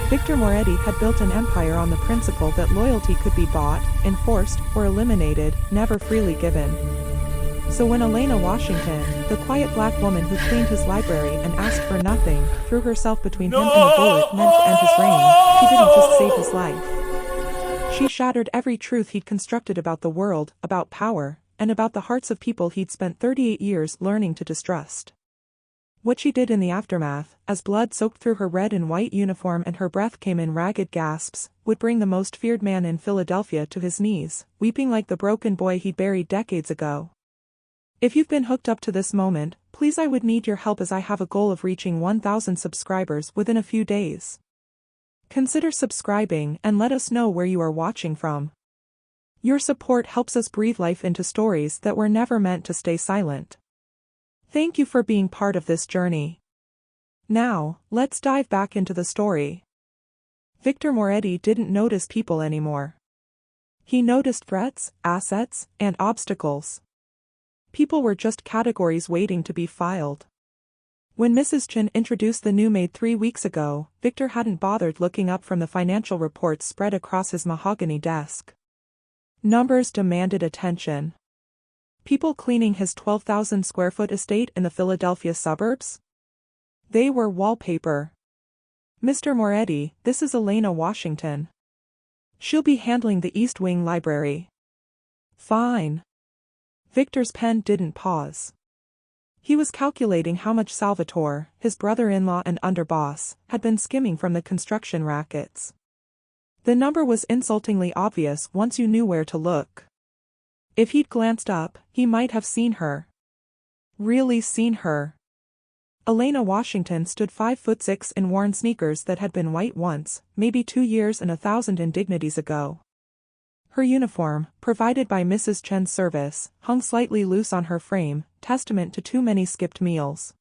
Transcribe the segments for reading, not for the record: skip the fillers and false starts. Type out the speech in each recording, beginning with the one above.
Viktor Moretti had built an empire on the principle that loyalty could be bought, enforced, or eliminated, never freely given. So when Elena Washington, the quiet black woman who cleaned his library and asked for nothing, threw herself between him and a bullet meant to end his reign, she didn't just save his life. She shattered every truth he'd constructed about the world, about power, and about the hearts of people he'd spent 38 years learning to distrust. What she did in the aftermath, as blood soaked through her red and white uniform and her breath came in ragged gasps, would bring the most feared man in Philadelphia to his knees, weeping like the broken boy he'd buried decades ago. If you've been hooked up to this moment, please I would need your help as I have a goal of reaching 1,000 subscribers within a few days. Consider subscribing and let us know where you are watching from. Your support helps us breathe life into stories that were never meant to stay silent. Thank you for being part of this journey. Now, let's dive back into the story. Viktor Moretti didn't notice people anymore. He noticed threats, assets, and obstacles. People were just categories waiting to be filed. When Mrs. Chen introduced the new Maid 3 weeks ago, Viktor hadn't bothered looking up from the financial reports spread across his mahogany desk. Numbers demanded attention. People cleaning his 12,000 square foot estate in the Philadelphia suburbs? They were wallpaper. Mr. Moretti, this is Elena Washington. She'll be handling the East Wing library. Fine. Viktor's pen didn't pause. He was calculating how much Salvatore, his brother-in-law and underboss, had been skimming from the construction rackets. The number was insultingly obvious once you knew where to look. If he'd glanced up, he might have seen her. Really seen her. Elena Washington stood 5'6" in worn sneakers that had been white once, maybe 2 years and 1,000 indignities ago. Her uniform, provided by Mrs. Chen's service, hung slightly loose on her frame, testament to too many skipped meals.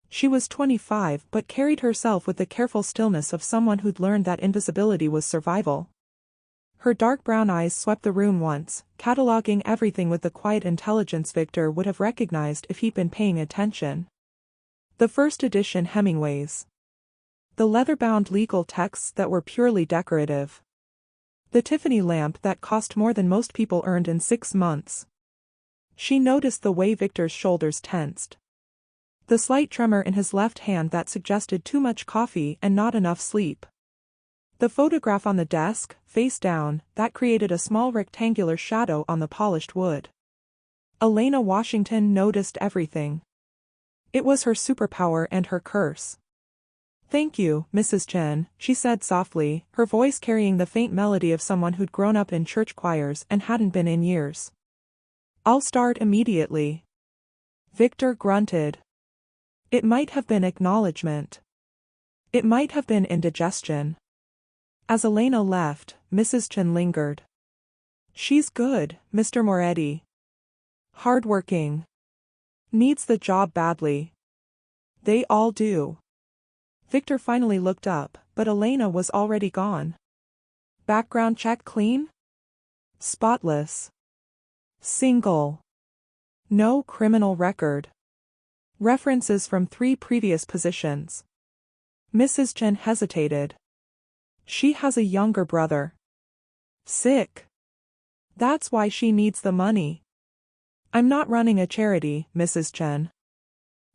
She was 25 but carried herself with the careful stillness of someone who'd learned that invisibility was survival. Her dark brown eyes swept the room once, cataloging everything with the quiet intelligence Viktor would have recognized if he'd been paying attention. The first edition Hemingways. The leather-bound legal texts that were purely decorative. The Tiffany lamp that cost more than most people earned in 6 months. She noticed the way Viktor's shoulders tensed. The slight tremor in his left hand that suggested too much coffee and not enough sleep. The photograph on the desk, face down, that created a small rectangular shadow on the polished wood. Elena Washington noticed everything. It was her superpower and her curse. "Thank you, Mrs. Chen," she said softly, her voice carrying the faint melody of someone who'd grown up in church choirs and hadn't been in years. "I'll start immediately." Viktor grunted. It might have been acknowledgement. It might have been indigestion. As Elena left, Mrs. Chen lingered. "She's good, Mr. Moretti. Hardworking. Needs the job badly. They all do." Viktor finally looked up, but Elena was already gone. "Background check clean? Spotless. Single. No criminal record. References from 3 previous positions." Mrs. Chen hesitated. "She has a younger brother. Sick. That's why she needs the money." "I'm not running a charity, Mrs. Chen."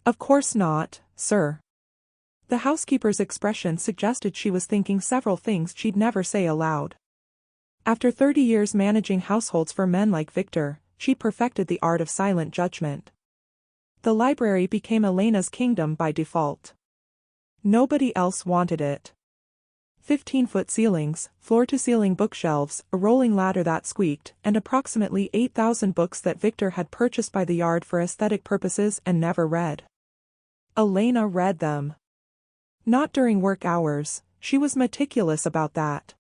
"Of course not, sir." The housekeeper's expression suggested she was thinking several things she'd never say aloud. After 30 years managing households for men like Viktor, she'd perfected the art of silent judgment. The library became Elena's kingdom by default. Nobody else wanted it. 15-foot ceilings, floor-to-ceiling bookshelves, a rolling ladder that squeaked, and approximately 8,000 books that Viktor had purchased by the yard for aesthetic purposes and never read. Elena read them. Not during work hours, she was meticulous about that.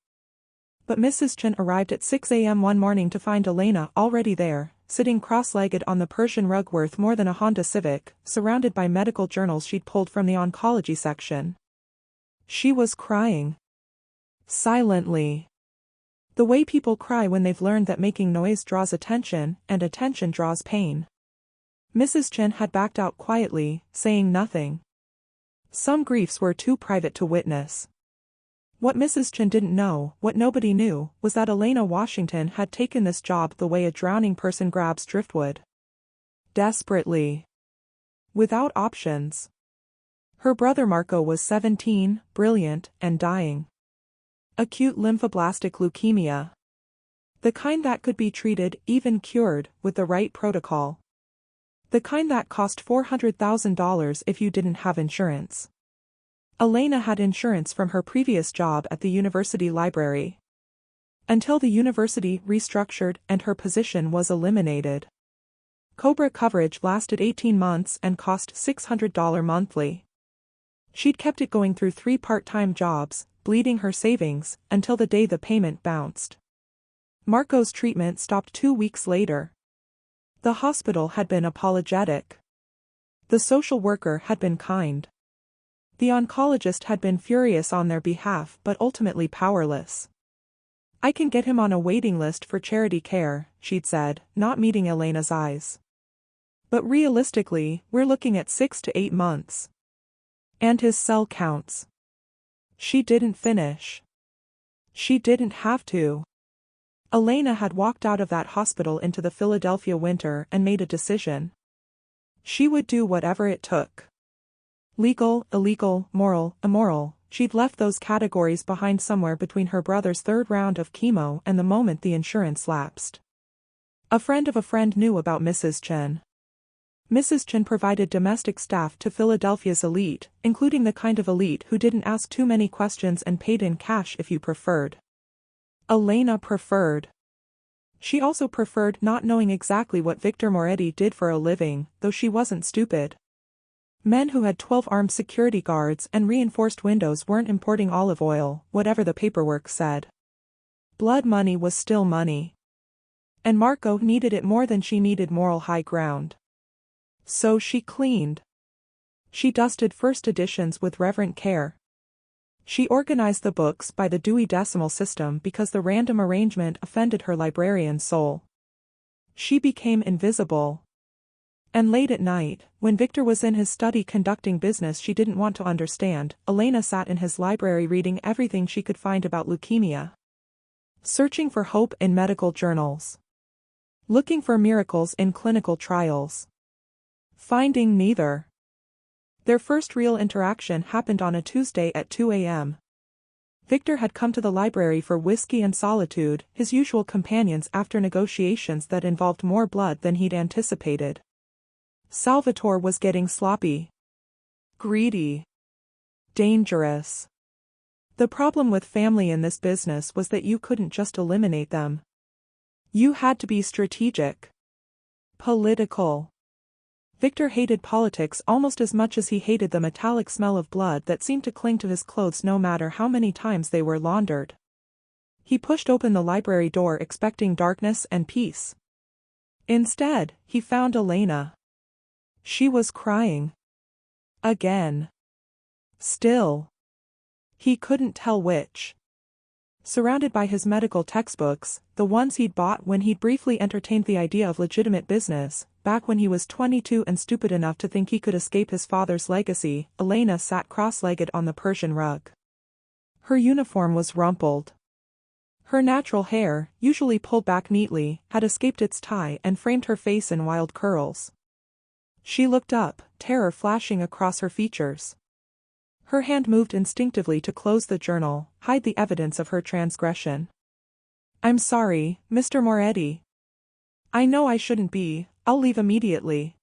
But Mrs. Chen arrived at 6 a.m. one morning to find Elena already there, sitting cross-legged on the Persian rug worth more than a Honda Civic, surrounded by medical journals she'd pulled from the oncology section. She was crying. Silently. The way people cry when they've learned that making noise draws attention, and attention draws pain. Mrs. Chen had backed out quietly, saying nothing. Some griefs were too private to witness. What Mrs. Chen didn't know, what nobody knew, was that Elena Washington had taken this job the way a drowning person grabs driftwood. Desperately. Without options. Her brother Marco was 17, brilliant, and dying. Acute lymphoblastic leukemia. The kind that could be treated, even cured, with the right protocol. The kind that cost $400,000 if you didn't have insurance. Elena had insurance from her previous job at the university library. Until the university restructured and her position was eliminated. COBRA coverage lasted 18 months and cost $600 monthly. She'd kept it going through 3 part-time jobs, bleeding her savings, until the day the payment bounced. Marco's treatment stopped 2 weeks later. The hospital had been apologetic. The social worker had been kind. The oncologist had been furious on their behalf but ultimately powerless. "I can get him on a waiting list for charity care," she'd said, not meeting Elena's eyes. "But realistically, we're looking at 6 to 8 months. And his cell counts." She didn't finish. She didn't have to. Elena had walked out of that hospital into the Philadelphia winter and made a decision. She would do whatever it took. Legal, illegal, moral, immoral, she'd left those categories behind somewhere between her brother's 3rd round of chemo and the moment the insurance lapsed. A friend of a friend knew about Mrs. Chen. Mrs. Chen provided domestic staff to Philadelphia's elite, including the kind of elite who didn't ask too many questions and paid in cash if you preferred. Elena preferred. She also preferred not knowing exactly what Viktor Moretti did for a living, though she wasn't stupid. Men who had 12 armed security guards and reinforced windows weren't importing olive oil, whatever the paperwork said. Blood money was still money. And Marco needed it more than she needed moral high ground. So she cleaned. She dusted first editions with reverent care. She organized the books by the Dewey Decimal System because the random arrangement offended her librarian's soul. She became invisible. And late at night, when Viktor was in his study conducting business she didn't want to understand, Elena sat in his library reading everything she could find about leukemia. Searching for hope in medical journals. Looking for miracles in clinical trials. Finding neither. Their first real interaction happened on a Tuesday at 2 a.m. Viktor had come to the library for whiskey and solitude, his usual companions after negotiations that involved more blood than he'd anticipated. Salvatore was getting sloppy. Greedy. Dangerous. The problem with family in this business was that you couldn't just eliminate them. You had to be strategic. Political. Viktor hated politics almost as much as he hated the metallic smell of blood that seemed to cling to his clothes no matter how many times they were laundered. He pushed open the library door expecting darkness and peace. Instead, he found Elena. She was crying. Again. Still. He couldn't tell which. Surrounded by his medical textbooks, the ones he'd bought when he'd briefly entertained the idea of legitimate business, back when he was 22 and stupid enough to think he could escape his father's legacy, Elena sat cross-legged on the Persian rug. Her uniform was rumpled. Her natural hair, usually pulled back neatly, had escaped its tie and framed her face in wild curls. She looked up, terror flashing across her features. Her hand moved instinctively to close the journal, hide the evidence of her transgression. "I'm sorry, Mr. Moretti. I know I shouldn't be, I'll leave immediately.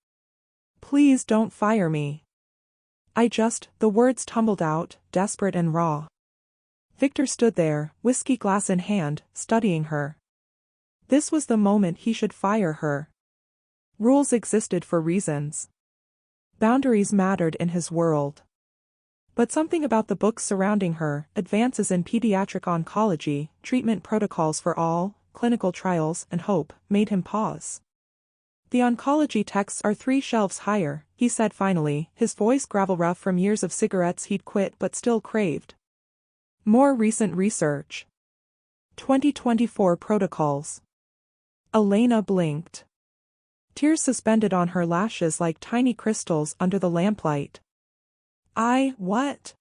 Please don't fire me. The words tumbled out, desperate and raw. Viktor stood there, whiskey glass in hand, studying her. This was the moment he should fire her. Rules existed for reasons. Boundaries mattered in his world. But something about the books surrounding her, advances in pediatric oncology, treatment protocols for all, clinical trials, and hope, made him pause. "The oncology texts are 3 shelves higher," he said finally, his voice gravel rough from years of cigarettes he'd quit but still craved. "More recent research. 2024 protocols." Elena blinked. Tears suspended on her lashes like tiny crystals under the lamplight. What?"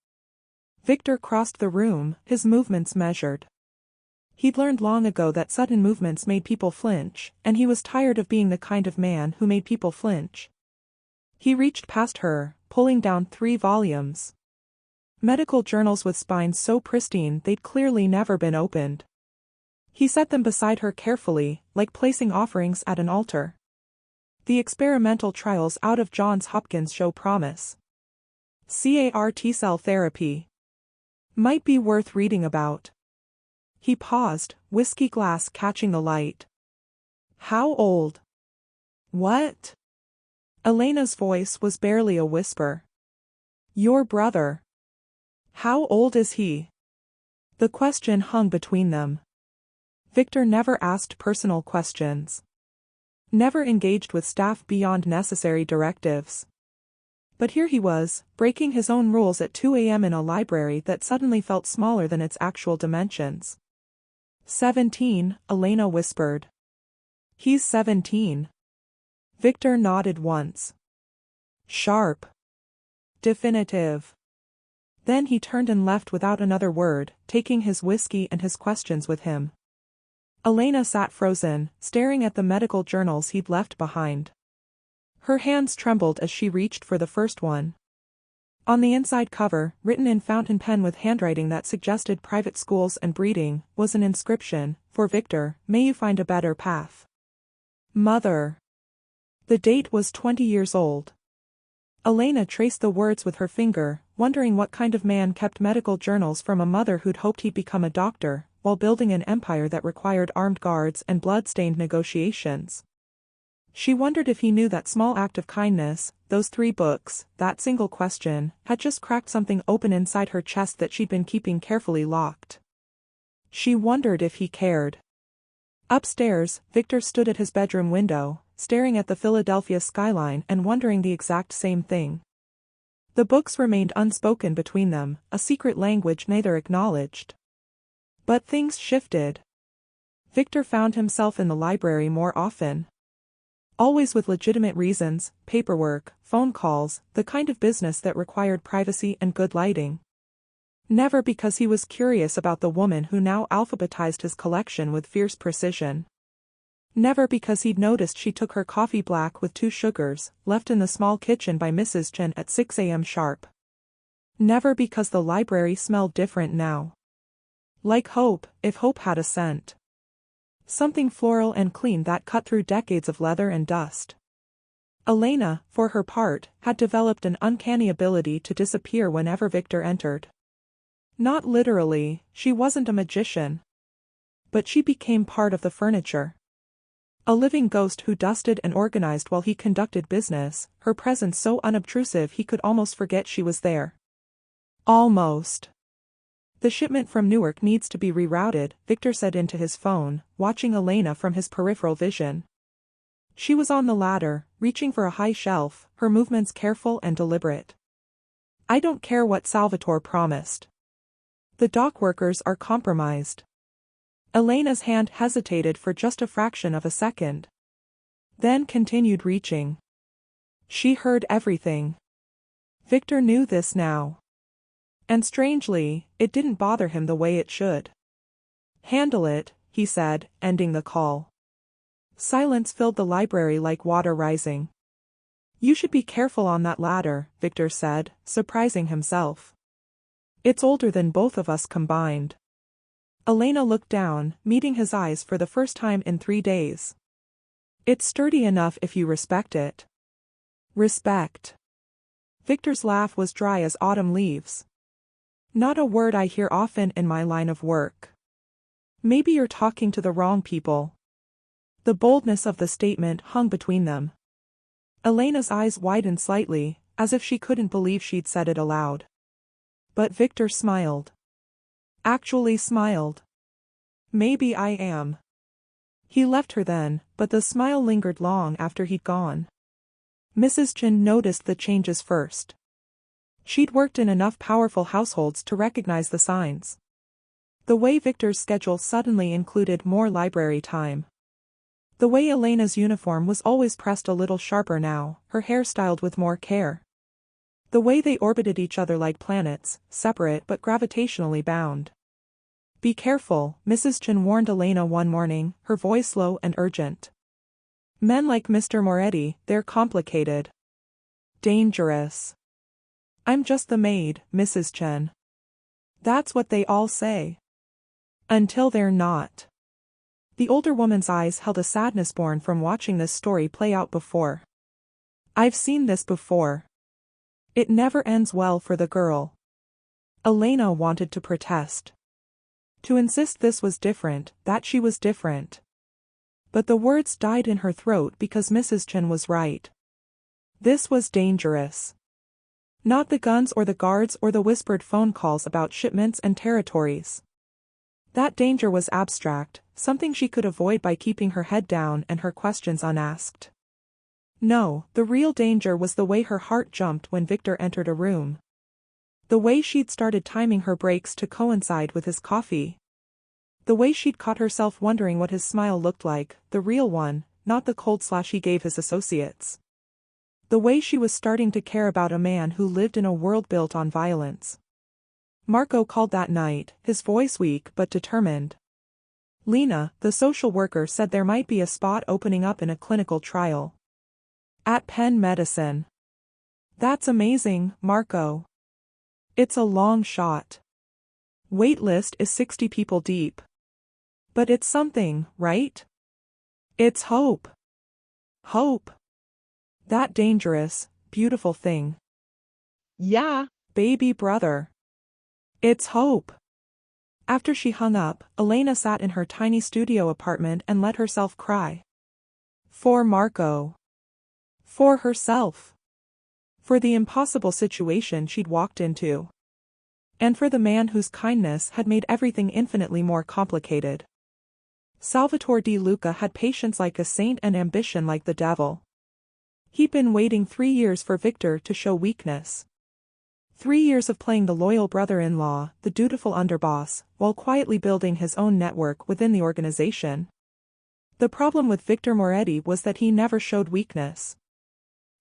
Viktor crossed the room, his movements measured. He'd learned long ago that sudden movements made people flinch, and he was tired of being the kind of man who made people flinch. He reached past her, pulling down 3 volumes. Medical journals with spines so pristine they'd clearly never been opened. He set them beside her carefully, like placing offerings at an altar. The experimental trials out of Johns Hopkins show promise. CAR T-cell therapy. Might be worth reading about. He paused, whiskey glass catching the light. How old? What? Elena's voice was barely a whisper. Your brother. How old is he? The question hung between them. Viktor never asked personal questions. Never engaged with staff beyond necessary directives. But here he was, breaking his own rules at 2 a.m. in a library that suddenly felt smaller than its actual dimensions. 17, Elena whispered. He's 17. Viktor nodded once. Sharp. Definitive. Then he turned and left without another word, taking his whiskey and his questions with him. Elena sat frozen, staring at the medical journals he'd left behind. Her hands trembled as she reached for the first one. On the inside cover, written in fountain pen with handwriting that suggested private schools and breeding, was an inscription, "For Viktor, may you find a better path." Mother. The date was 20 years old. Elena traced the words with her finger, wondering what kind of man kept medical journals from a mother who'd hoped he'd become a doctor, while building an empire that required armed guards and blood-stained negotiations. She wondered if he knew that small act of kindness, those 3 books, that single question, had just cracked something open inside her chest that she'd been keeping carefully locked. She wondered if he cared. Upstairs, Viktor stood at his bedroom window, staring at the Philadelphia skyline and wondering the exact same thing. The books remained unspoken between them, a secret language neither acknowledged. But things shifted. Viktor found himself in the library more often. Always with legitimate reasons, paperwork, phone calls, the kind of business that required privacy and good lighting. Never because he was curious about the woman who now alphabetized his collection with fierce precision. Never because he'd noticed she took her coffee black with 2 sugars, left in the small kitchen by Mrs. Chen at 6 a.m. sharp. Never because the library smelled different now. Like hope, if hope had a scent. Something floral and clean that cut through decades of leather and dust. Elena, for her part, had developed an uncanny ability to disappear whenever Viktor entered. Not literally, she wasn't a magician. But she became part of the furniture. A living ghost who dusted and organized while he conducted business, her presence so unobtrusive he could almost forget she was there. Almost. The shipment from Newark needs to be rerouted, Viktor said into his phone, watching Elena from his peripheral vision. She was on the ladder, reaching for a high shelf, her movements careful and deliberate. I don't care what Salvatore promised. The dock workers are compromised. Elena's hand hesitated for just a fraction of a second. Then continued reaching. She heard everything. Viktor knew this now. And strangely, it didn't bother him the way it should. Handle it, he said, ending the call. Silence filled the library like water rising. You should be careful on that ladder, Viktor said, surprising himself. It's older than both of us combined. Elena looked down, meeting his eyes for the first time in 3 days. It's sturdy enough if you respect it. Respect. Viktor's laugh was dry as autumn leaves. Not a word I hear often in my line of work. Maybe you're talking to the wrong people. The boldness of the statement hung between them. Elena's eyes widened slightly, as if she couldn't believe she'd said it aloud. But Viktor smiled. Actually smiled. Maybe I am. He left her then, but the smile lingered long after he'd gone. Mrs. Chen noticed the changes first. She'd worked in enough powerful households to recognize the signs. The way Viktor's schedule suddenly included more library time. The way Elena's uniform was always pressed a little sharper now, her hair styled with more care. The way they orbited each other like planets, separate but gravitationally bound. Be careful, Mrs. Chen warned Elena one morning, her voice low and urgent. Men like Mr. Moretti, they're complicated. Dangerous. I'm just the maid, Mrs. Chen. That's what they all say. Until they're not. The older woman's eyes held a sadness born from watching this story play out before. I've seen this before. It never ends well for the girl. Elena wanted to protest. To insist this was different, that she was different. But the words died in her throat because Mrs. Chen was right. This was dangerous. Not the guns or the guards or the whispered phone calls about shipments and territories. That danger was abstract, something she could avoid by keeping her head down and her questions unasked. No, the real danger was the way her heart jumped when Viktor entered a room. The way she'd started timing her breaks to coincide with his coffee. The way she'd caught herself wondering what his smile looked like, the real one, not the cold slash he gave his associates. The way she was starting to care about a man who lived in a world built on violence. Marco called that night, his voice weak but determined. Lena, the social worker, said there might be a spot opening up in a clinical trial. At Penn Medicine. That's amazing, Marco. It's a long shot. Wait list is 60 people deep. But it's something, right? It's hope. Hope. That dangerous, beautiful thing. Yeah, baby brother. It's hope. After she hung up, Elena sat in her tiny studio apartment and let herself cry. For Marco. For herself. For the impossible situation she'd walked into. And for the man whose kindness had made everything infinitely more complicated. Salvatore Di Luca had patience like a saint and ambition like the devil. He'd been waiting 3 years for Viktor to show weakness. 3 years of playing the loyal brother-in-law, the dutiful underboss, while quietly building his own network within the organization. The problem with Viktor Moretti was that he never showed weakness.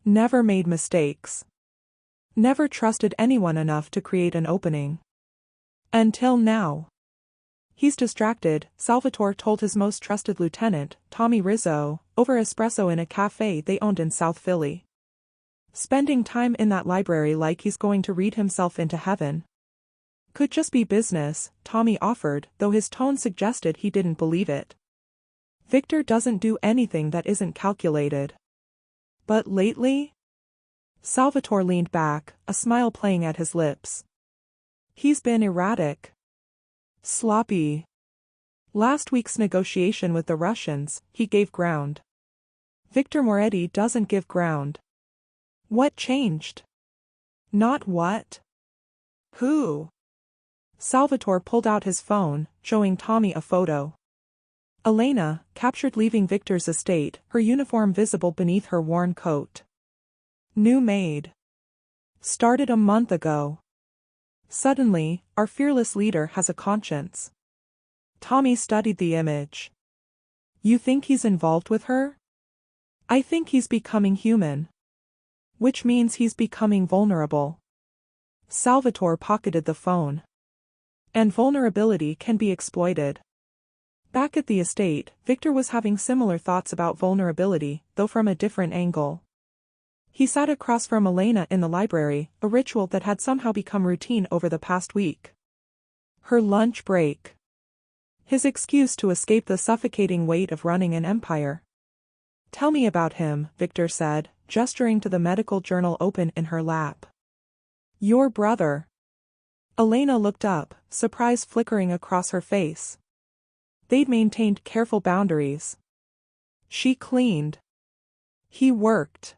Never made mistakes. Never trusted anyone enough to create an opening. Until now. He's distracted, Salvatore told his most trusted lieutenant, Tommy Rizzo, over espresso in a cafe they owned in South Philly. Spending time in that library like he's going to read himself into heaven. Could just be business, Tommy offered, though his tone suggested he didn't believe it. Viktor doesn't do anything that isn't calculated. But lately? Salvatore leaned back, a smile playing at his lips. He's been erratic. Sloppy. Last week's negotiation with the Russians, he gave ground. Viktor Moretti doesn't give ground. What changed? Not what. Who? Salvatore pulled out his phone, showing Tommy a photo. Elena, captured leaving Viktor's estate, her uniform visible beneath her worn coat. New Maid. Started a month ago. Suddenly, our fearless leader has a conscience. Tommy studied the image. You think he's involved with her? I think he's becoming human. Which means he's becoming vulnerable. Salvatore pocketed the phone. And vulnerability can be exploited. Back at the estate, Viktor was having similar thoughts about vulnerability, though from a different angle. He sat across from Elena in the library, a ritual that had somehow become routine over the past week. Her lunch break. His excuse to escape the suffocating weight of running an empire. Tell me about him, Viktor said, gesturing to the medical journal open in her lap. Your brother. Elena looked up, surprise flickering across her face. They'd maintained careful boundaries. She cleaned. He worked.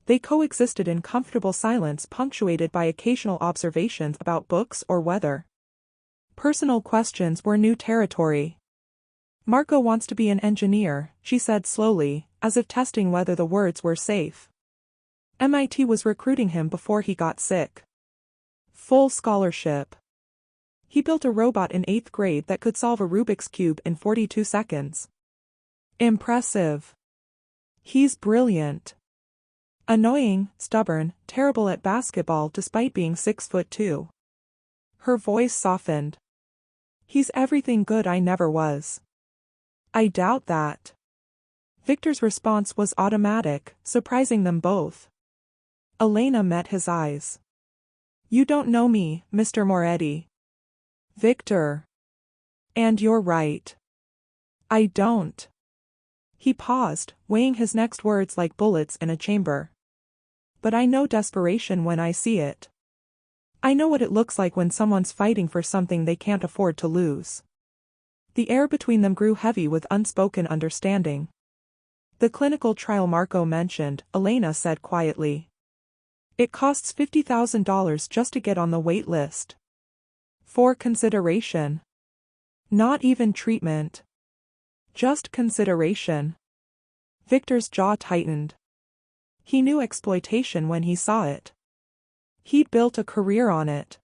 They coexisted in comfortable silence punctuated by occasional observations about books or weather. Personal questions were new territory. Marco wants to be an engineer, she said slowly, as if testing whether the words were safe. MIT was recruiting him before he got sick. Full scholarship. He built a robot in 8th grade that could solve a Rubik's Cube in 42 seconds. Impressive. He's brilliant. Annoying, stubborn, terrible at basketball despite being 6'2". Her voice softened. He's everything good I never was. I doubt that. Viktor's response was automatic, surprising them both. Elena met his eyes. You don't know me, Mr. Moretti. Viktor. And you're right. I don't. He paused, weighing his next words like bullets in a chamber. But I know desperation when I see it. I know what it looks like when someone's fighting for something they can't afford to lose. The air between them grew heavy with unspoken understanding. The clinical trial Marco mentioned, Elena said quietly. It costs $50,000 just to get on the wait list. For consideration. Not even treatment. Just consideration. Viktor's jaw tightened. He knew exploitation when he saw it. He'd built a career on it.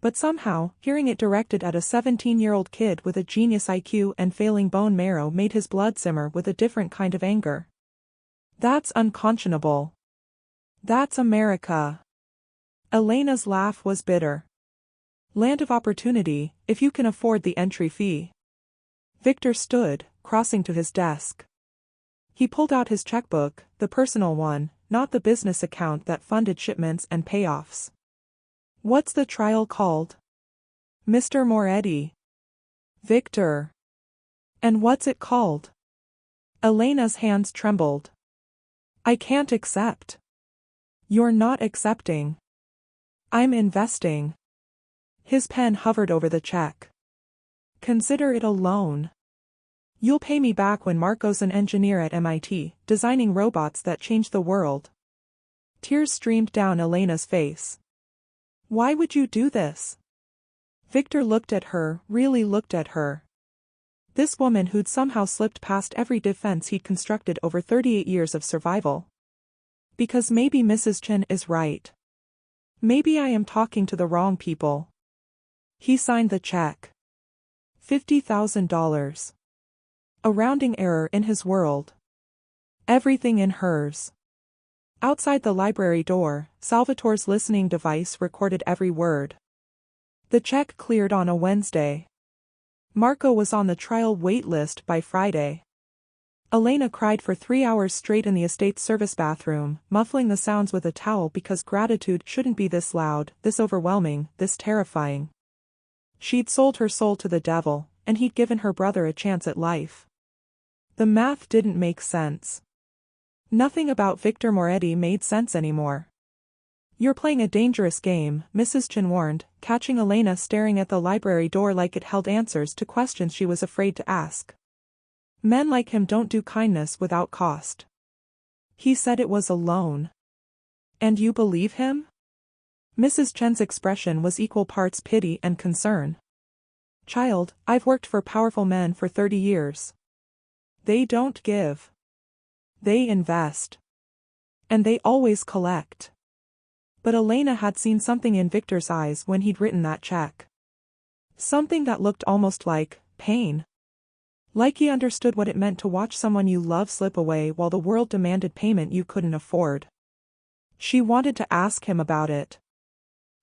But somehow, hearing it directed at a 17-year-old kid with a genius IQ and failing bone marrow made his blood simmer with a different kind of anger. That's unconscionable. That's America. Elena's laugh was bitter. Land of opportunity, if you can afford the entry fee. Viktor stood, crossing to his desk. He pulled out his checkbook, the personal one, not the business account that funded shipments and payoffs. What's the trial called? Mr. Moretti. Viktor. And what's it called? Elena's hands trembled. I can't accept. You're not accepting. I'm investing. His pen hovered over the check. Consider it a loan. You'll pay me back when Marco's an engineer at MIT, designing robots that change the world. Tears streamed down Elena's face. Why would you do this? Viktor looked at her, really looked at her. This woman who'd somehow slipped past every defense he'd constructed over 38 years of survival. Because maybe Mrs. Chen is right. Maybe I am talking to the wrong people. He signed the check. $50,000. A rounding error in his world. Everything in hers. Outside the library door, Salvatore's listening device recorded every word. The check cleared on a Wednesday. Marco was on the trial wait list by Friday. Elena cried for 3 hours straight in the estate's service bathroom, muffling the sounds with a towel because gratitude shouldn't be this loud, this overwhelming, this terrifying. She'd sold her soul to the devil, and he'd given her brother a chance at life. The math didn't make sense. Nothing about Viktor Moretti made sense anymore. You're playing a dangerous game, Mrs. Chen warned, catching Elena staring at the library door like it held answers to questions she was afraid to ask. Men like him don't do kindness without cost. He said it was a loan. And you believe him? Mrs. Chen's expression was equal parts pity and concern. Child, I've worked for powerful men for 30 years. They don't give. They invest. And they always collect. But Elena had seen something in Viktor's eyes when he'd written that check. Something that looked almost like pain. Like he understood what it meant to watch someone you love slip away while the world demanded payment you couldn't afford. She wanted to ask him about it.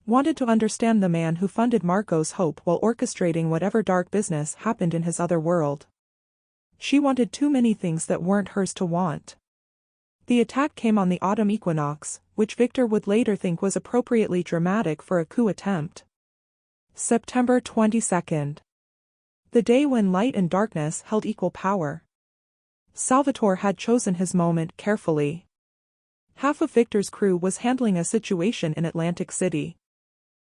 Wanted to understand the man who funded Marco's hope while orchestrating whatever dark business happened in his other world. She wanted too many things that weren't hers to want. The attack came on the autumn equinox, which Viktor would later think was appropriately dramatic for a coup attempt. September 22nd. The day when light and darkness held equal power. Salvatore had chosen his moment carefully. Half of Viktor's crew was handling a situation in Atlantic City.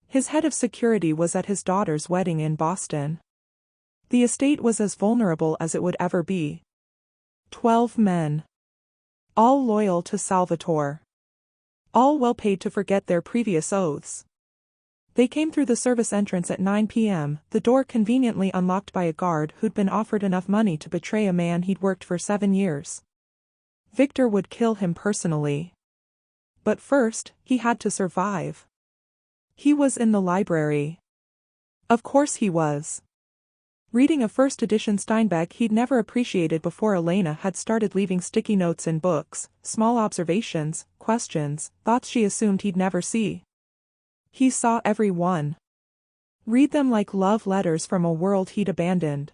His head of security was at his daughter's wedding in Boston. The estate was as vulnerable as it would ever be. 12 men. All loyal to Salvatore. All well paid to forget their previous oaths. They came through the service entrance at 9 p.m., the door conveniently unlocked by a guard who'd been offered enough money to betray a man he'd worked for 7 years. Viktor would kill him personally. But first, he had to survive. He was in the library. Of course he was. Reading a first edition Steinbeck he'd never appreciated before. Elena had started leaving sticky notes in books, small observations, questions, thoughts she assumed he'd never see. He saw every one. Read them like love letters from a world he'd abandoned.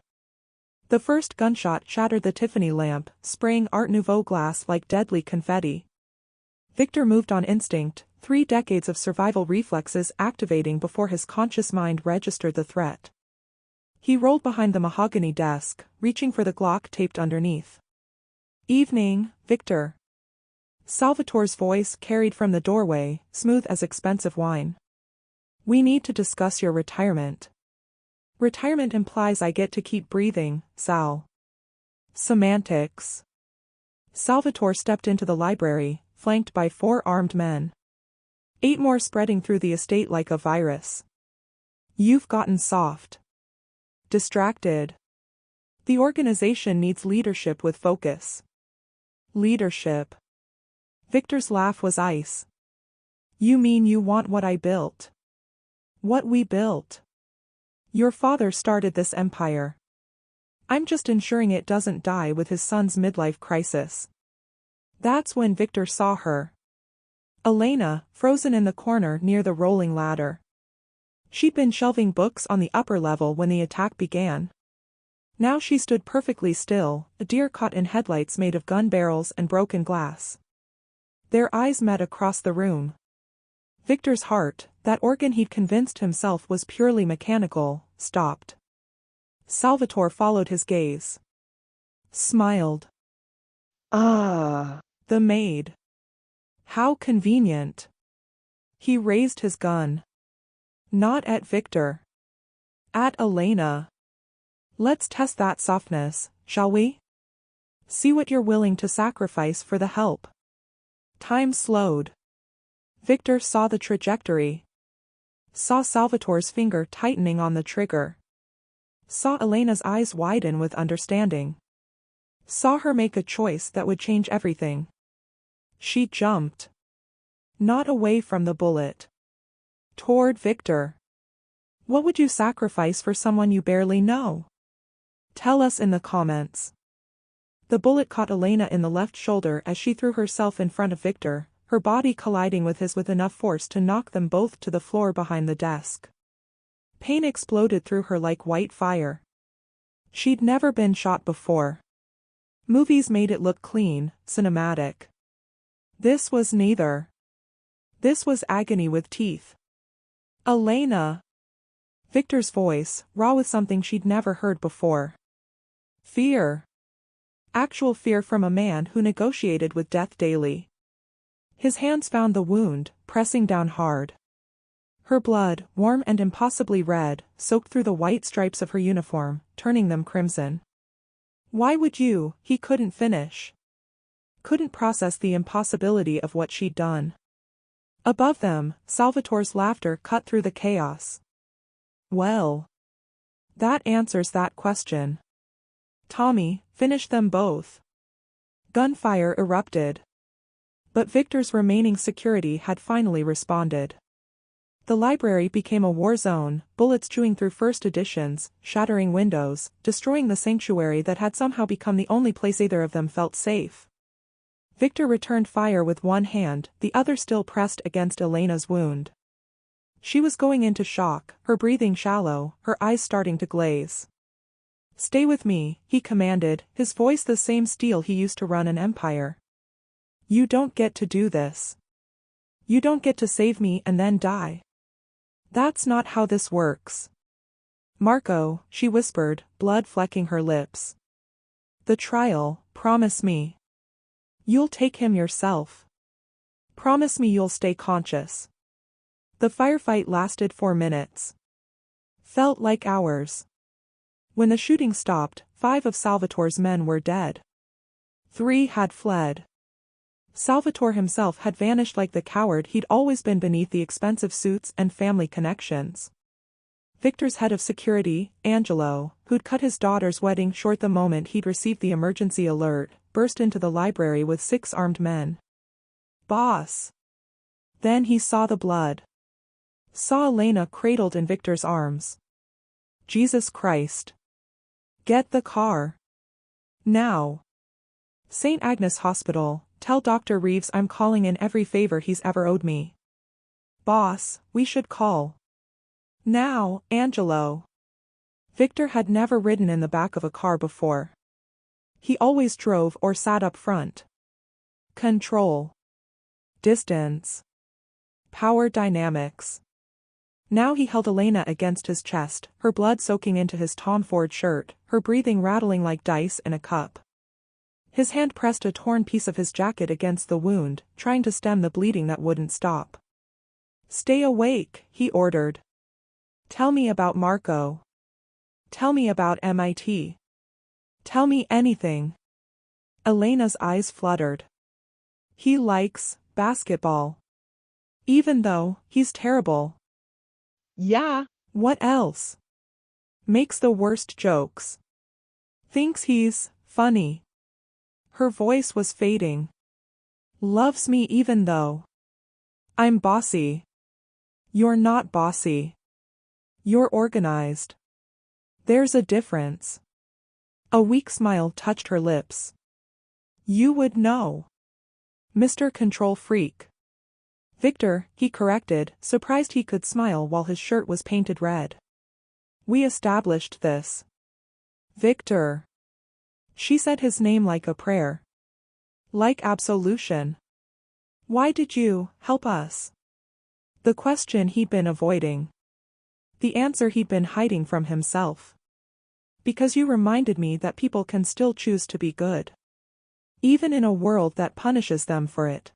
The first gunshot shattered the Tiffany lamp, spraying Art Nouveau glass like deadly confetti. Viktor moved on instinct, 3 decades of survival reflexes activating before his conscious mind registered the threat. He rolled behind the mahogany desk, reaching for the Glock taped underneath. "Evening, Viktor." Salvatore's voice carried from the doorway, smooth as expensive wine. "We need to discuss your retirement." "Retirement implies I get to keep breathing, Sal." "Semantics." Salvatore stepped into the library, flanked by 4 armed men. 8 more spreading through the estate like a virus. "You've gotten soft. Distracted. The organization needs leadership with focus." "Leadership?" Viktor's laugh was ice. "You mean you want what I built? What we built? Your father started this empire. I'm just ensuring it doesn't die with his son's midlife crisis." That's when Viktor saw her. Elena, frozen in the corner near the rolling ladder. She'd been shelving books on the upper level when the attack began. Now she stood perfectly still, a deer caught in headlights made of gun barrels and broken glass. Their eyes met across the room. Viktor's heart, that organ he'd convinced himself was purely mechanical, stopped. Salvatore followed his gaze. Smiled. "Ah, the maid. How convenient." He raised his gun. Not at Viktor. At Elena. "Let's test that softness, shall we? See what you're willing to sacrifice for the help." Time slowed. Viktor saw the trajectory. Saw Salvatore's finger tightening on the trigger. Saw Elena's eyes widen with understanding. Saw her make a choice that would change everything. She jumped. Not away from the bullet. Toward Viktor. "What would you sacrifice for someone you barely know? Tell us in the comments." The bullet caught Elena in the left shoulder as she threw herself in front of Viktor, her body colliding with his with enough force to knock them both to the floor behind the desk. Pain exploded through her like white fire. She'd never been shot before. Movies made it look clean, cinematic. This was neither. This was agony with teeth. "Elena." Viktor's voice, raw with something she'd never heard before. Fear. Actual fear from a man who negotiated with death daily. His hands found the wound, pressing down hard. Her blood, warm and impossibly red, soaked through the white stripes of her uniform, turning them crimson. "Why would you?" He couldn't finish. Couldn't process the impossibility of what she'd done. Above them, Salvatore's laughter cut through the chaos. "Well, that answers that question. Tommy, finish them both." Gunfire erupted. But Viktor's remaining security had finally responded. The library became a war zone, bullets chewing through first editions, shattering windows, destroying the sanctuary that had somehow become the only place either of them felt safe. Viktor returned fire with one hand, the other still pressed against Elena's wound. She was going into shock, her breathing shallow, her eyes starting to glaze. "Stay with me," he commanded, his voice the same steel he used to run an empire. "You don't get to do this. You don't get to save me and then die. That's not how this works." "Marco," she whispered, blood flecking her lips. "The trial, promise me. You'll take him yourself. Promise me you'll stay conscious." The firefight lasted 4 minutes. Felt like hours. When the shooting stopped, 5 of Salvatore's men were dead. 3 had fled. Salvatore himself had vanished like the coward he'd always been beneath the expensive suits and family connections. Viktor's head of security, Angelo, who'd cut his daughter's wedding short the moment he'd received the emergency alert, burst into the library with 6 armed men. "Boss." Then he saw the blood. Saw Elena cradled in Viktor's arms. Jesus Christ. Get the car. Now. St. Agnes Hospital, tell Dr. Reeves I'm calling in every favor he's ever owed me. Boss, we should call. Now, Angelo. Viktor had never ridden in the back of a car before. He always drove or sat up front. Control. Distance. Power dynamics. Now he held Elena against his chest, her blood soaking into his Tom Ford shirt, her breathing rattling like dice in a cup. His hand pressed a torn piece of his jacket against the wound, trying to stem the bleeding that wouldn't stop. Stay awake, he ordered. Tell me about Marco. Tell me about MIT. Tell me anything. Elena's eyes fluttered. He likes basketball. Even though he's terrible. Yeah. What else? Makes the worst jokes. Thinks he's funny. Her voice was fading. Loves me even though I'm bossy. You're not bossy. You're organized. There's a difference. A weak smile touched her lips. You would know. Mr. Control Freak. Viktor, he corrected, surprised he could smile while his shirt was painted red. We established this. Viktor. She said his name like a prayer. Like absolution. Why did you help us? The question he'd been avoiding. The answer he'd been hiding from himself. Because you reminded me that people can still choose to be good. Even in a world that punishes them for it.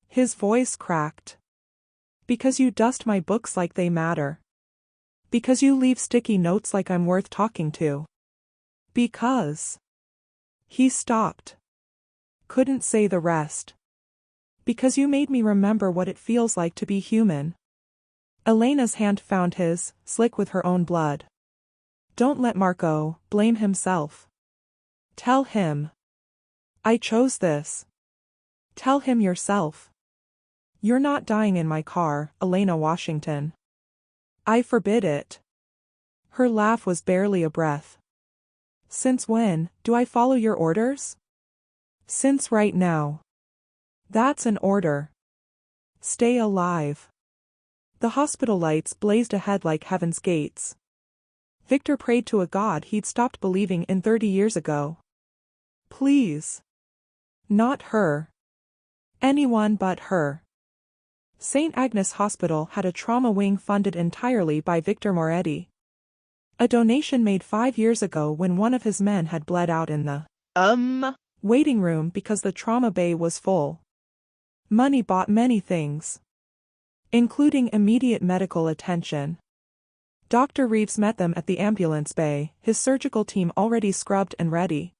His voice cracked. Because you dust my books like they matter. Because you leave sticky notes like I'm worth talking to. Because. He stopped. Couldn't say the rest. Because you made me remember what it feels like to be human. Elena's hand found his, slick with her own blood. Don't let Marco blame himself. Tell him. I chose this. Tell him yourself. You're not dying in my car, Elena Washington. I forbid it. Her laugh was barely a breath. Since when do I follow your orders? Since right now. That's an order. Stay alive. The hospital lights blazed ahead like heaven's gates. Viktor prayed to a god he'd stopped believing in 30 years ago. Please. Not her. Anyone but her. St. Agnes Hospital had a trauma wing funded entirely by Viktor Moretti. A donation made 5 years ago when one of his men had bled out in the waiting room because the trauma bay was full. Money bought many things. Including immediate medical attention. Dr. Reeves met them at the ambulance bay, his surgical team already scrubbed and ready.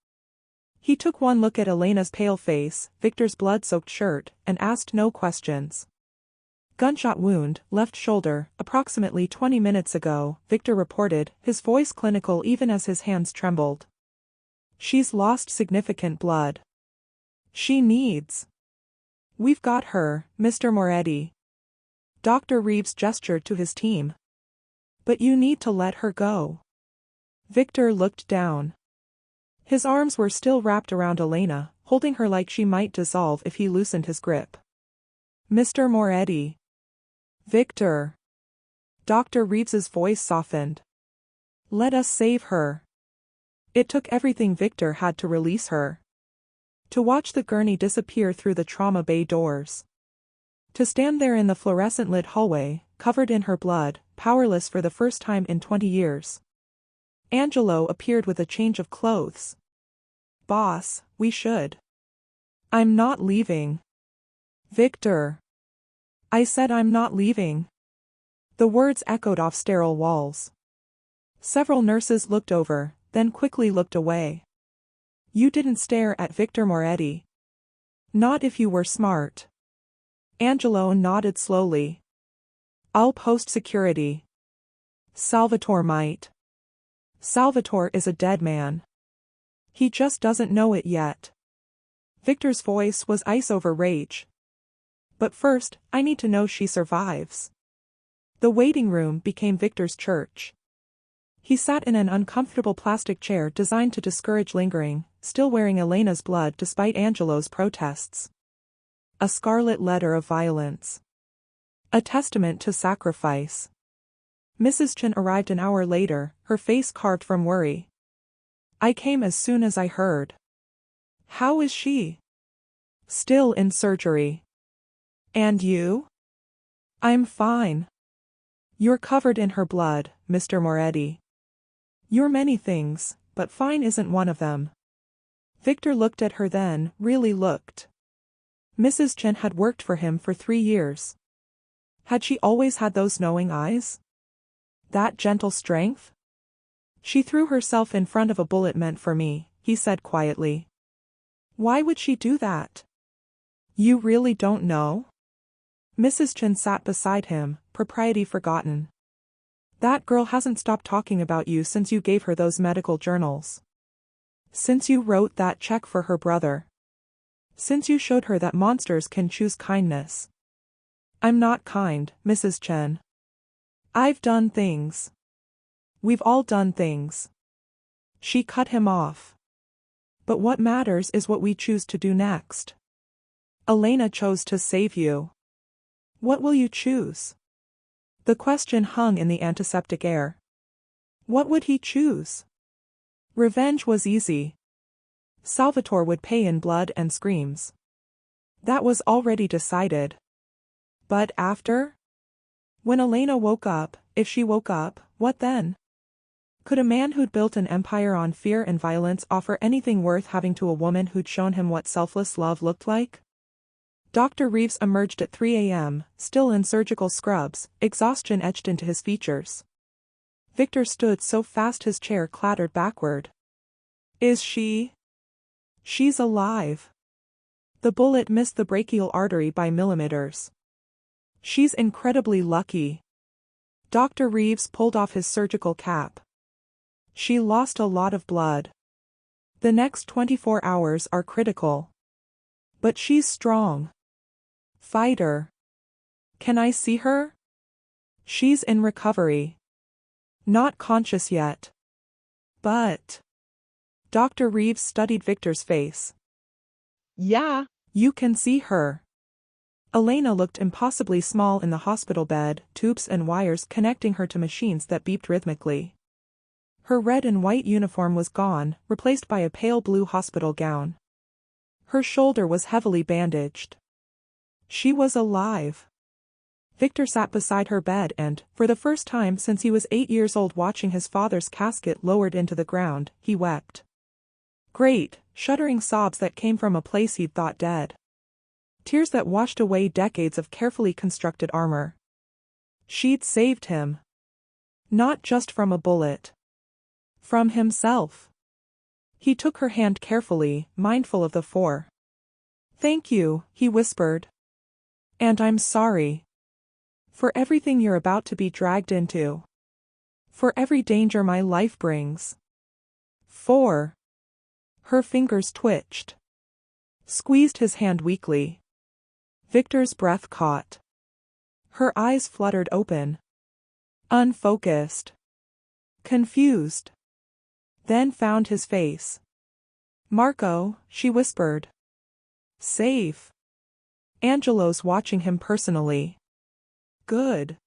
He took one look at Elena's pale face, Viktor's blood-soaked shirt, and asked no questions. Gunshot wound, left shoulder, approximately 20 minutes ago, Viktor reported, his voice clinical even as his hands trembled. She's lost significant blood. She needs. We've got her, Mr. Moretti. Dr. Reeves gestured to his team. But you need to let her go. Viktor looked down. His arms were still wrapped around Elena, holding her like she might dissolve if he loosened his grip. Mr. Moretti. Viktor. Dr. Reeves's voice softened. Let us save her. It took everything Viktor had to release her. To watch the gurney disappear through the trauma bay doors. To stand there in the fluorescent-lit hallway, covered in her blood, powerless for the first time in 20 years. Angelo appeared with a change of clothes. Boss, we should. I'm not leaving. Viktor. I said I'm not leaving. The words echoed off sterile walls. Several nurses looked over, then quickly looked away. You didn't stare at Viktor Moretti. Not if you were smart. Angelo nodded slowly. I'll post security. Salvatore might. Salvatore is a dead man. He just doesn't know it yet. Viktor's voice was ice over rage. But first, I need to know she survives. The waiting room became Viktor's church. He sat in an uncomfortable plastic chair designed to discourage lingering, still wearing Elena's blood despite Angelo's protests. A scarlet letter of violence. A testament to sacrifice. Mrs. Chen arrived an hour later, her face carved from worry. I came as soon as I heard. How is she? Still in surgery. And you? I'm fine. You're covered in her blood, Mr. Moretti. You're many things, but fine isn't one of them. Viktor looked at her then, really looked. Mrs. Chen had worked for him for 3 years. Had she always had those knowing eyes? That gentle strength? She threw herself in front of a bullet meant for me, he said quietly. Why would she do that? You really don't know? Mrs. Chen sat beside him, propriety forgotten. That girl hasn't stopped talking about you since you gave her those medical journals. Since you wrote that check for her brother. Since you showed her that monsters can choose kindness. I'm not kind, Mrs. Chen. I've done things. We've all done things. She cut him off. But what matters is what we choose to do next. Elena chose to save you. What will you choose? The question hung in the antiseptic air. What would he choose? Revenge was easy. Salvatore would pay in blood and screams. That was already decided. But after? When Elena woke up, if she woke up, what then? Could a man who'd built an empire on fear and violence offer anything worth having to a woman who'd shown him what selfless love looked like? Dr. Reeves emerged at 3 a.m., still in surgical scrubs, exhaustion etched into his features. Viktor stood so fast his chair clattered backward. Is she? She's alive. The bullet missed the brachial artery by millimeters. She's incredibly lucky. Dr. Reeves pulled off his surgical cap. She lost a lot of blood. The next 24 hours are critical. But she's strong. Fighter. Can I see her? She's in recovery. Not conscious yet. But. Dr. Reeves studied Viktor's face. Yeah. You can see her. Elena looked impossibly small in the hospital bed, tubes and wires connecting her to machines that beeped rhythmically. Her red and white uniform was gone, replaced by a pale blue hospital gown. Her shoulder was heavily bandaged. She was alive. Viktor sat beside her bed and, for the first time since he was 8 years old watching his father's casket lowered into the ground, he wept. Great, shuddering sobs that came from a place he'd thought dead. Tears that washed away decades of carefully constructed armor. She'd saved him. Not just from a bullet. From himself. He took her hand carefully, mindful of the four. Thank you, he whispered. And I'm sorry. For everything you're about to be dragged into. For every danger my life brings. For. Her fingers twitched. Squeezed his hand weakly. Viktor's breath caught. Her eyes fluttered open. Unfocused. Confused. Then found his face. Marco, she whispered. Safe. Angelo's watching him personally. Good.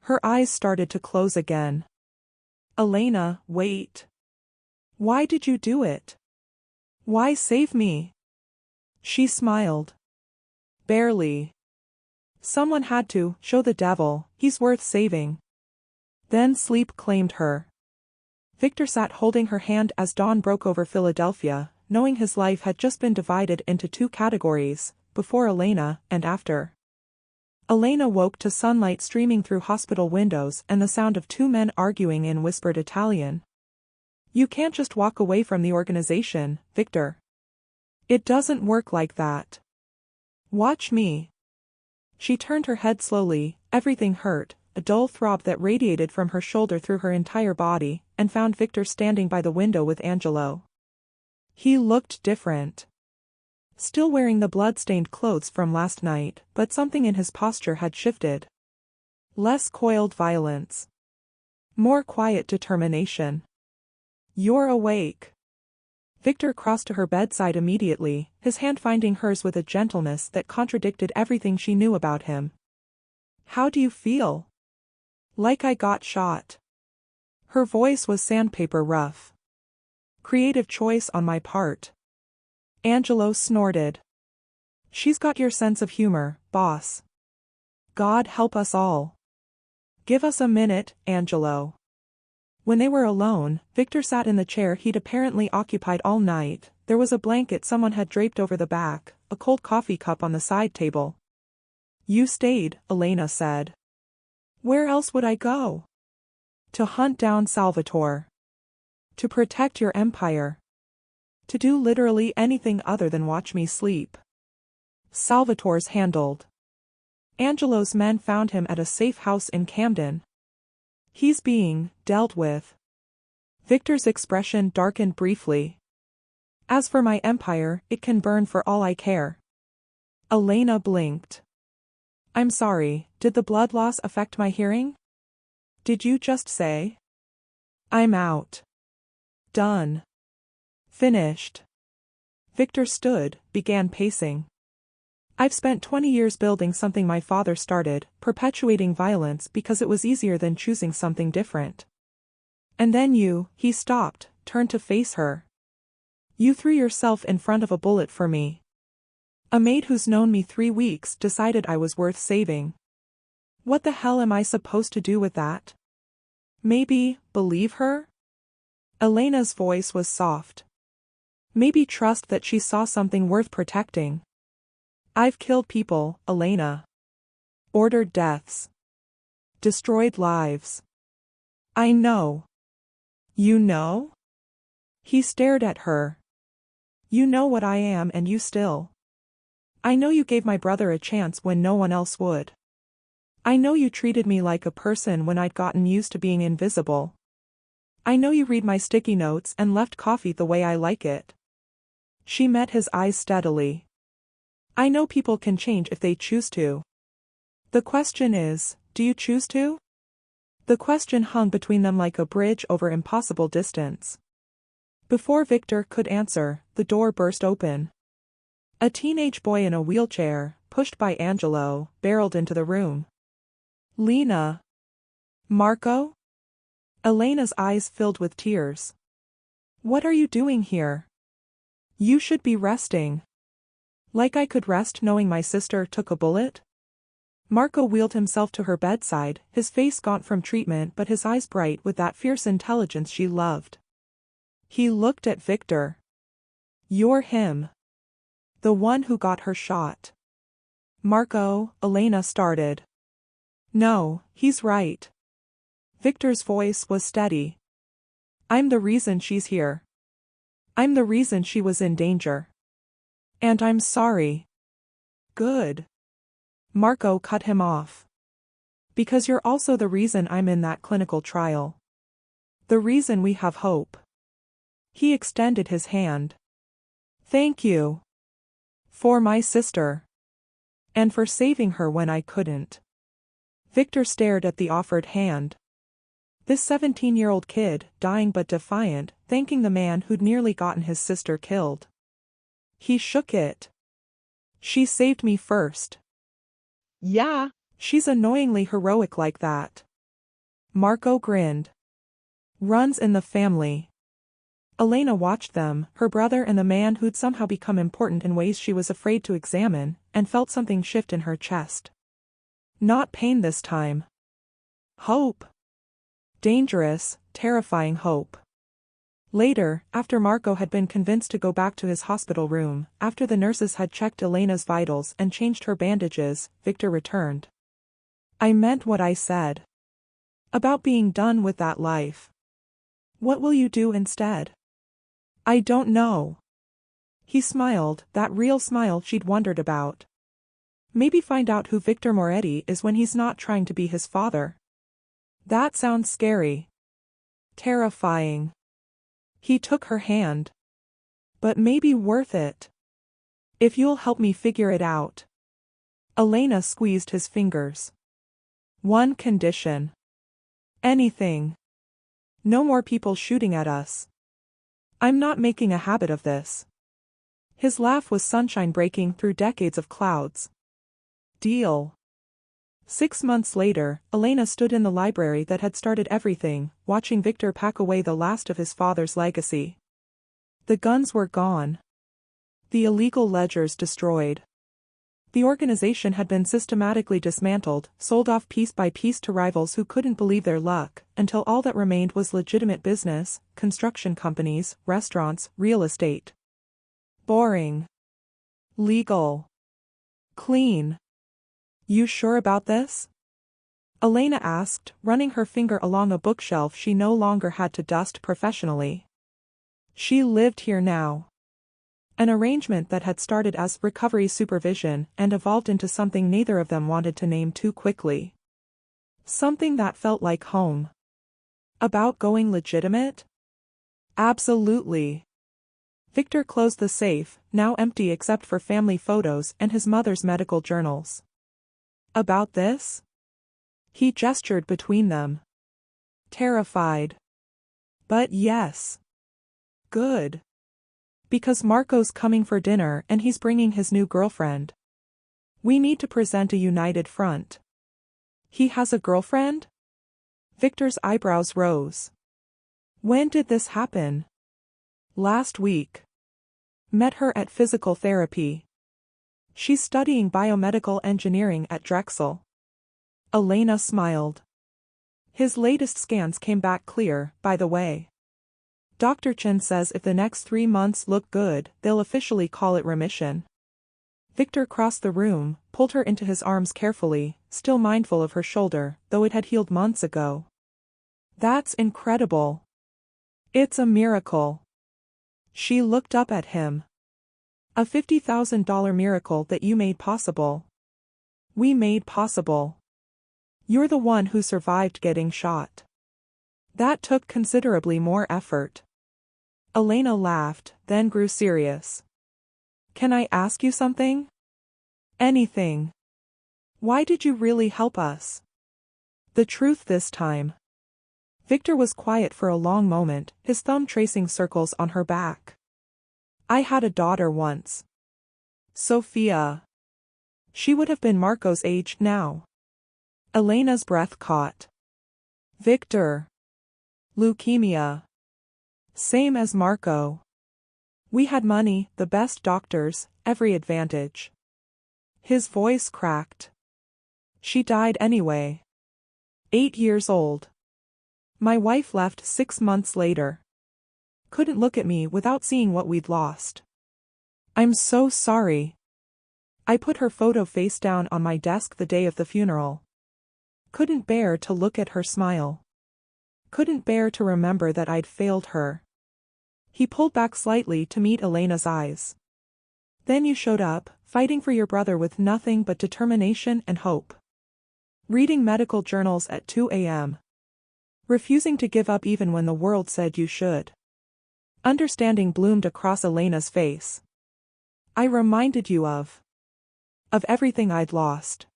Her eyes started to close again. Elena, wait. Why did you do it? Why save me? She smiled. Barely. Someone had to show the devil he's worth saving. Then sleep claimed her. Viktor sat holding her hand as dawn broke over Philadelphia, knowing his life had just been divided into 2 categories, before Elena and after. Elena woke to sunlight streaming through hospital windows and the sound of 2 men arguing in whispered Italian. You can't just walk away from the organization, Viktor. It doesn't work like that. Watch me. She turned her head slowly, everything hurt, a dull throb that radiated from her shoulder through her entire body, and found Viktor standing by the window with Angelo. He looked different. Still wearing the blood-stained clothes from last night, but something in his posture had shifted. Less coiled violence. More quiet determination. You're awake. Viktor crossed to her bedside immediately, his hand finding hers with a gentleness that contradicted everything she knew about him. How do you feel? Like I got shot. Her voice was sandpaper rough. Creative choice on my part. Angelo snorted. She's got your sense of humor, boss. God help us all. Give us a minute, Angelo. When they were alone, Viktor sat in the chair he'd apparently occupied all night. There was a blanket someone had draped over the back, a cold coffee cup on the side table. You stayed, Elena said. Where else would I go? To hunt down Salvatore. To protect your empire. To do literally anything other than watch me sleep. Salvatore's handled. Angelo's men found him at a safe house in Camden. He's being dealt with. Viktor's expression darkened briefly. As for my empire, it can burn for all I care. Elena blinked. I'm sorry, did the blood loss affect my hearing? Did you just say? I'm out. Done. Finished. Viktor stood, began pacing. I've spent 20 years building something my father started, perpetuating violence because it was easier than choosing something different. And then he stopped, turned to face her. You threw yourself in front of a bullet for me. A maid who's known me 3 weeks decided I was worth saving. What the hell am I supposed to do with that? Maybe, believe her? Elena's voice was soft. Maybe trust that she saw something worth protecting. I've killed people, Elena. Ordered deaths. Destroyed lives. I know. You know? He stared at her. You know what I am and you still. I know you gave my brother a chance when no one else would. I know you treated me like a person when I'd gotten used to being invisible. I know you read my sticky notes and left coffee the way I like it. She met his eyes steadily. I know people can change if they choose to. The question is, do you choose to? The question hung between them like a bridge over impossible distance. Before Viktor could answer, the door burst open. A teenage boy in a wheelchair, pushed by Angelo, barreled into the room. Lena. Marco? Elena's eyes filled with tears. What are you doing here? You should be resting. Like I could rest knowing my sister took a bullet? Marco wheeled himself to her bedside, his face gaunt from treatment but his eyes bright with that fierce intelligence she loved. He looked at Viktor. You're him. The one who got her shot. Marco, Elena started. No, he's right. Viktor's voice was steady. I'm the reason she's here. I'm the reason she was in danger. And I'm sorry. Good. Marco cut him off. Because you're also the reason I'm in that clinical trial. The reason we have hope. He extended his hand. Thank you. For my sister. And for saving her when I couldn't. Viktor stared at the offered hand. This 17-year-old kid, dying but defiant, thanking the man who'd nearly gotten his sister killed. He shook it. She saved me first. Yeah. She's annoyingly heroic like that. Marco grinned. Runs in the family. Elena watched them, her brother and the man who'd somehow become important in ways she was afraid to examine, and felt something shift in her chest. Not pain this time. Hope. Dangerous, terrifying hope. Later, after Marco had been convinced to go back to his hospital room, after the nurses had checked Elena's vitals and changed her bandages, Viktor returned. I meant what I said. About being done with that life. What will you do instead? I don't know. He smiled, that real smile she'd wondered about. Maybe find out who Viktor Moretti is when he's not trying to be his father. That sounds scary. Terrifying. He took her hand. But maybe worth it. If you'll help me figure it out. Elena squeezed his fingers. One condition. Anything. No more people shooting at us. I'm not making a habit of this. His laugh was sunshine breaking through decades of clouds. Deal. 6 months later, Elena stood in the library that had started everything, watching Viktor pack away the last of his father's legacy. The guns were gone. The illegal ledgers destroyed. The organization had been systematically dismantled, sold off piece by piece to rivals who couldn't believe their luck, until all that remained was legitimate business, construction companies, restaurants, real estate. Boring. Legal. Clean. You sure about this? Elena asked, running her finger along a bookshelf she no longer had to dust professionally. She lived here now. An arrangement that had started as recovery supervision and evolved into something neither of them wanted to name too quickly. Something that felt like home. About going legitimate? Absolutely. Viktor closed the safe, now empty except for family photos and his mother's medical journals. About this? He gestured between them. Terrified. But yes. Good. Because Marco's coming for dinner and he's bringing his new girlfriend. We need to present a united front. He has a girlfriend? Viktor's eyebrows rose. When did this happen? Last week. Met her at physical therapy. She's studying biomedical engineering at Drexel. Elena smiled. His latest scans came back clear, by the way. Dr. Chen says if the next 3 months look good, they'll officially call it remission. Viktor crossed the room, pulled her into his arms carefully, still mindful of her shoulder, though it had healed months ago. That's incredible. It's a miracle. She looked up at him. A $50,000 miracle that you made possible. We made possible. You're the one who survived getting shot. That took considerably more effort. Elena laughed, then grew serious. Can I ask you something? Anything. Why did you really help us? The truth this time. Viktor was quiet for a long moment, his thumb tracing circles on her back. I had a daughter once. Sophia. She would have been Marco's age now. Elena's breath caught. Viktor. Leukemia. Same as Marco. We had money, the best doctors, every advantage. His voice cracked. She died anyway. 8 years old. My wife left 6 months later. Couldn't look at me without seeing what we'd lost. I'm so sorry. I put her photo face down on my desk the day of the funeral. Couldn't bear to look at her smile. Couldn't bear to remember that I'd failed her. He pulled back slightly to meet Elena's eyes. Then you showed up, fighting for your brother with nothing but determination and hope. Reading medical journals at 2 a.m. Refusing to give up even when the world said you should. Understanding bloomed across Elena's face. I reminded you of everything I'd lost.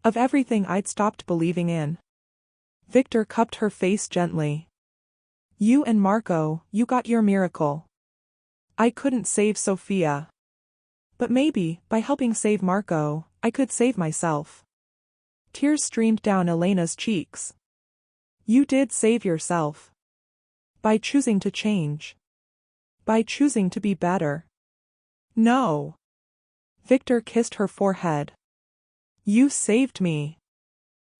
Of everything I'd stopped believing in. Viktor cupped her face gently. You and Marco, you got your miracle. I couldn't save Sophia. But maybe, by helping save Marco, I could save myself. Tears streamed down Elena's cheeks. You did save yourself. By choosing to change. By choosing to be better. No. Viktor kissed her forehead. You saved me.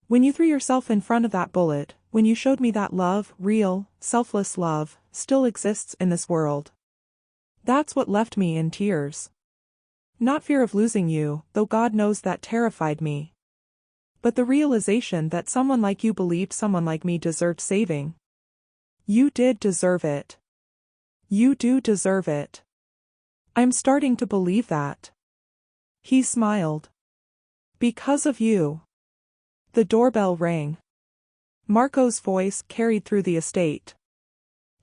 When you threw yourself in front of that bullet, when you showed me that love, real, selfless love, still exists in this world. That's what left me in tears. Not fear of losing you, though God knows that terrified me. But the realization that someone like you believed someone like me deserved saving. You did deserve it. You do deserve it. I'm starting to believe that. He smiled. Because of you. The doorbell rang. Marco's voice carried through the estate.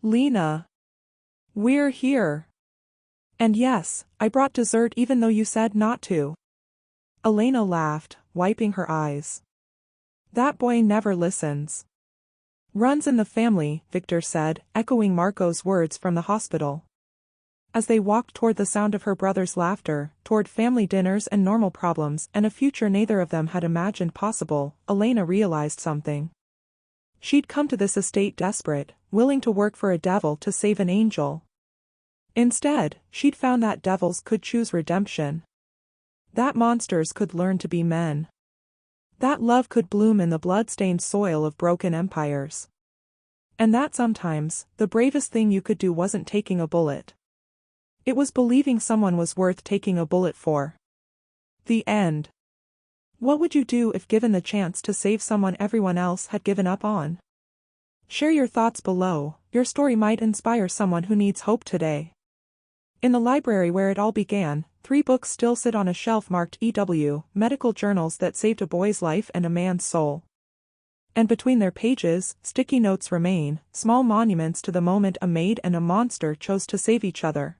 Lena. We're here. And yes, I brought dessert even though you said not to. Elena laughed, wiping her eyes. That boy never listens. Runs in the family, Viktor said, echoing Marco's words from the hospital. As they walked toward the sound of her brother's laughter, toward family dinners and normal problems and a future neither of them had imagined possible, Elena realized something. She'd come to this estate desperate, willing to work for a devil to save an angel. Instead, she'd found that devils could choose redemption. That monsters could learn to be men. That love could bloom in the blood-stained soil of broken empires. And that sometimes, the bravest thing you could do wasn't taking a bullet. It was believing someone was worth taking a bullet for. The end. What would you do if given the chance to save someone everyone else had given up on? Share your thoughts below. Your story might inspire someone who needs hope today. In the library where it all began, 3 books still sit on a shelf marked EW, medical journals that saved a boy's life and a man's soul. And between their pages, sticky notes remain, small monuments to the moment a maid and a monster chose to save each other.